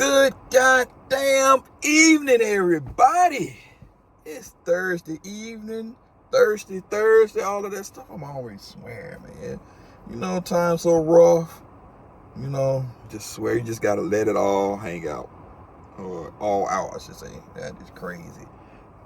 Good goddamn evening, everybody. It's Thursday evening, Thursday, all of that stuff. I'm always swearing, man. You know, time's so rough. You know, just swear you just gotta let it all hang out. Or all out, I should say. That is crazy.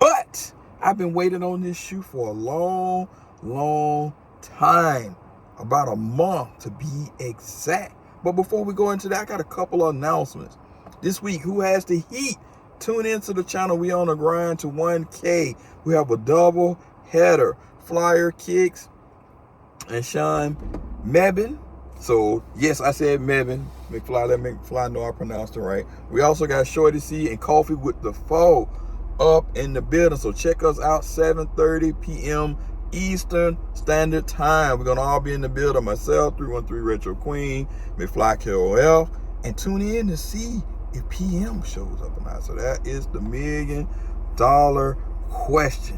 But I've been waiting on this shoe for a long time. About a month to be exact. But before we go into that, I got a couple of announcements. This week, who has the heat? Tune into the channel. We on the grind to 1K. We have a double header. Flyer Kicks and Sean Mebin. So, yes, I said Mebin. McFly, let McFly know I pronounced it right. We also got Shorty C and Coffee with the Foe up in the building. So check us out, 7:30 p.m. Eastern Standard Time. We're going to all be in the building. Myself, 313 Retro Queen, McFly KOL. And tune in to see if PM shows up or not. So that is the $1 million question.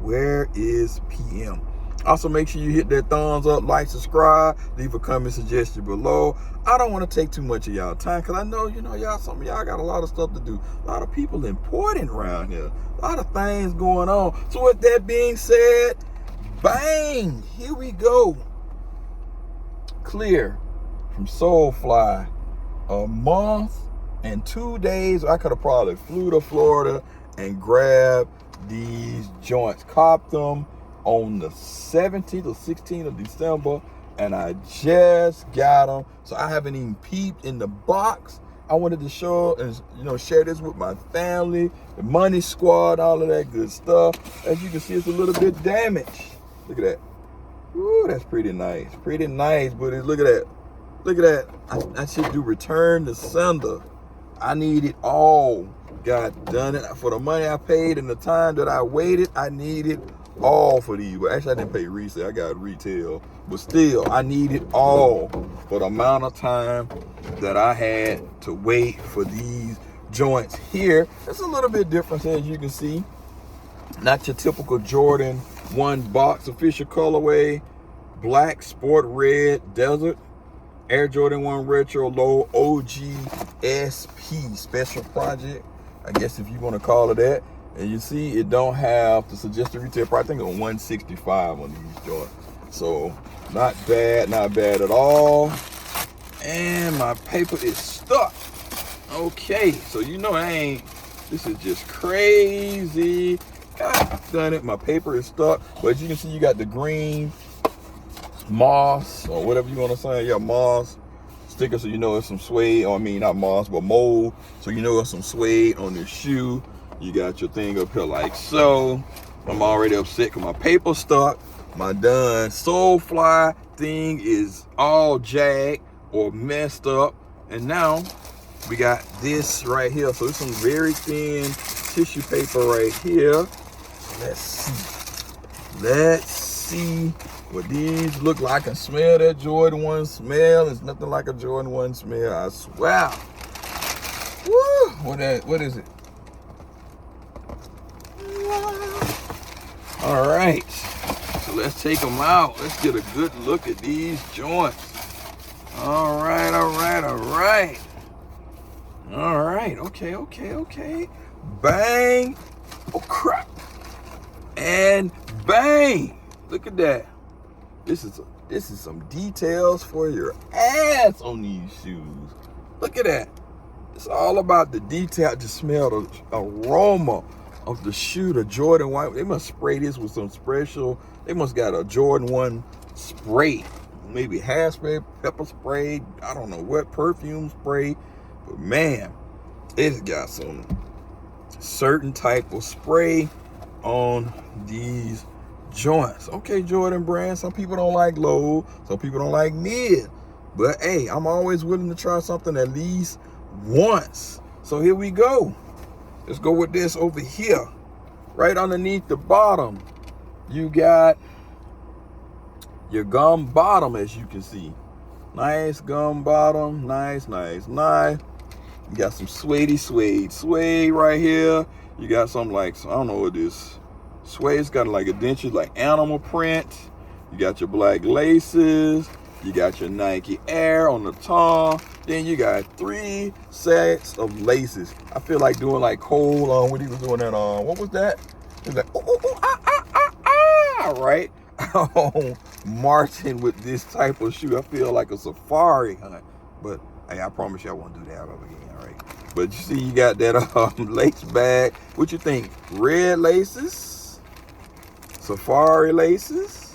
Where is PM? Also, make sure you hit that thumbs up, like, subscribe, leave a comment suggestion below. I don't want to take too much of y'all time because I know, y'all, some of y'all got a lot of stuff to do. A lot of people important around here. A lot of things going on. So with that being said, bang, here we go. Clear from Soulfly. A month and 2 days, I could have probably flew to Florida and grabbed these joints. Copped them on the 17th or 16th of December, and I just got them. So I haven't even peeped in the box. I wanted to show and share this with my family, the Money Squad, all of that good stuff. As you can see, it's a little bit damaged. Look at that. Ooh, that's pretty nice. Pretty nice, but look at that. Look at that. I should do return to sender. I need it all. God done it. For the money I paid and the time that I waited, I needed all for these. Well, actually, I didn't pay resale. I got retail. But still, I needed all for the amount of time that I had to wait for these joints here. It's a little bit different, as you can see. Not your typical Jordan 1 box official colorway. Black Sport Red Desert. Air Jordan 1 Retro Low OG SP Special Project, I guess if you want to call it that. And you see it don't have the suggested retail price. I think it's $165 on these joints. So not bad at all. And my paper is stuck. Okay, so this is just crazy. God done it, my paper is stuck. But as you can see, you got the green moss or whatever you want to say. Yeah, moss sticker, so it's some suede. I mean, not moss, but mold. So it's some suede on this shoe. You got your thing up here like so. I'm already upset because my paper stuck. My done Soulfly thing is all jagged or messed up. And now we got this right here. So it's some very thin tissue paper right here. Let's see what these look like and smell. That Jordan 1 smell is nothing like a Jordan 1 smell, I swear. Woo! What is it? All right, so let's take them out. Let's get a good look at these joints. All right. Okay. Bang. Oh, crap. And bang. Look at that. This is some details for your ass on these shoes. Look at that. It's all about the detail. Just smell the aroma of the shoe, the Jordan 1. They must spray this with some special. They must got a Jordan 1 spray. Maybe hair spray, pepper spray, I don't know what, perfume spray. But man, it's got some certain type of spray on these joints. Okay, Jordan brand. Some people don't like low. Some people don't like mid. But hey, I'm always willing to try something at least once. So here we go. Let's go with this over here. Right underneath the bottom, you got your gum bottom, as you can see. Nice gum bottom. Nice. You got some suede right here. You got something like, I don't know what this suede's got, like a denture, like animal print. You got your black laces. You got your Nike Air on the tongue. Then you got 3 sets of laces. I feel like doing like Cole on when he was doing that what was that? He was like, oh, oh, oh, ah, ah, ah, ah, right? Marching with this type of shoe. I feel like a safari hunt. But hey, I promise you I won't do that ever again, right? But you see, you got that lace bag. What you think? Red laces? Safari laces?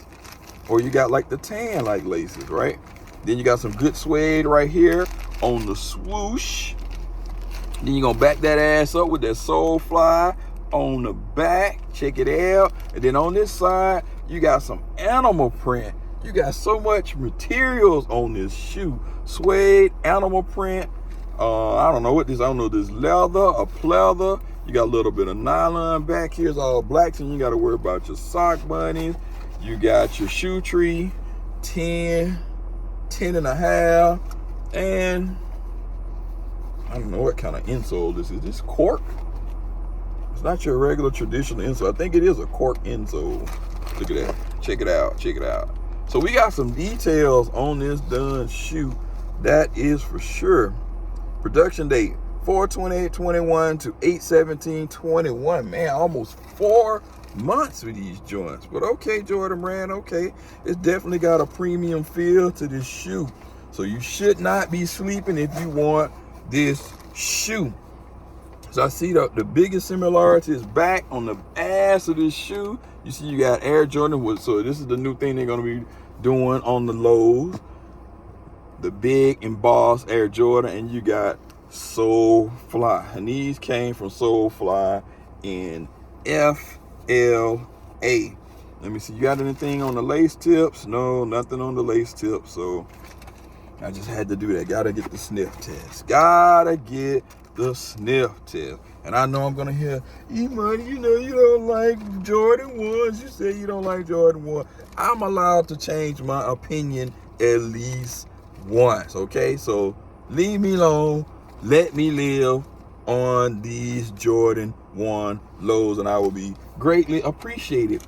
Or you got like the tan like laces, right? Then you got some good suede right here on the swoosh. Then you're gonna back that ass up with that Solefly on the back. Check it out. And then on this side, you got some animal print. You got so much materials on this shoe. Suede, animal print. I don't know what this. I don't know this leather, a pleather. You got a little bit of nylon back here. It's all black, so you got to worry about your sock bunnies. You got your shoe tree, 10 and a half, and I don't know what kind of insole this is. This cork? It's not your regular traditional insole. I think it is a cork insole. Look at that. Check it out. Check it out. So we got some details on this done shoe. That is for sure. Production date 4/28/21 to 8/17/21. Man, almost 4 months with these joints. But okay, Jordan Brand, okay. It's definitely got a premium feel to this shoe. So you should not be sleeping if you want this shoe. So I see the biggest similarity is back on the ass of this shoe. You see you got Air Jordan with, so this is the new thing they're gonna be doing on the lows. The big embossed Air Jordan, and you got Solefly. And these came from Solefly in FLA. Let me see, you got anything on the lace tips? No, nothing on the lace tips. So I just had to do that. Gotta get the sniff test. Gotta get the sniff test. And I know I'm gonna hear, E-Money, you know you don't like Jordan 1s. You say you don't like Jordan 1. I'm allowed to change my opinion at least once, okay? So leave me alone. Let me live on these Jordan 1 lows, and I will be greatly appreciated.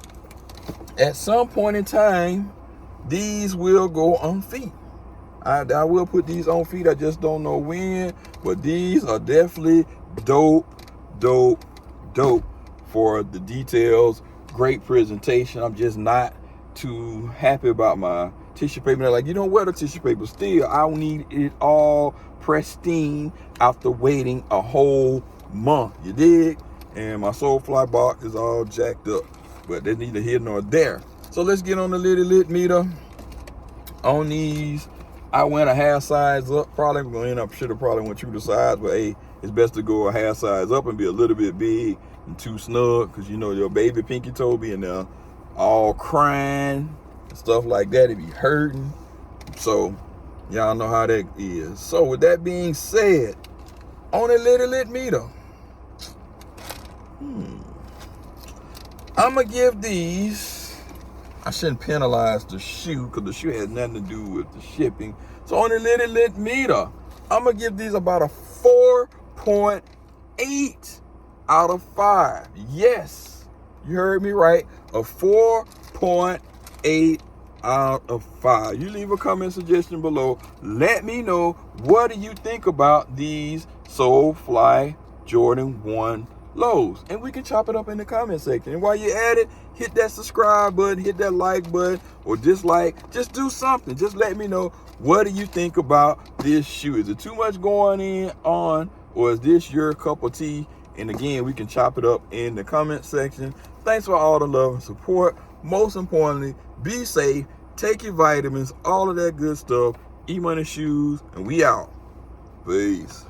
At some point in time, these will go on feet. I will put these on feet. I just don't know when, but these are definitely dope for the details. Great presentation. I'm just not too happy about my tissue paper. They're like, you don't wear the tissue paper. Still, I need it all pristine after waiting a whole month. You dig? And my Solefly box is all jacked up, but there's neither here nor there. So let's get on the little lit meter on these. I went a half size up. Probably gonna end up, should have probably went true to size, but hey, it's best to go a half size up and be a little bit big and too snug, because you know your baby pinky toe be in there all crying and stuff like that. It be hurting. So y'all know how that is. So with that being said, on a little lit meter, I'm gonna give these, I shouldn't penalize the shoe because the shoe has nothing to do with the shipping. So on a little lit meter, I'm gonna give these about a 4.8 out of 5. Yes, you heard me right, a 4.8 out of 5. You leave a comment suggestion below. Let me know, what do you think about these Solefly Jordan 1 lows, and we can chop it up in the comment section. And while you're at it, hit that subscribe button, hit that like button, or dislike. Just do something. Just let me know, what do you think about this shoe? Is it too much going on, or is this your cup of tea? And again, we can chop it up in the comment section. Thanks for all the love and support. Most importantly, be safe, take your vitamins, all of that good stuff. Emoneyshoes, and we out. Peace.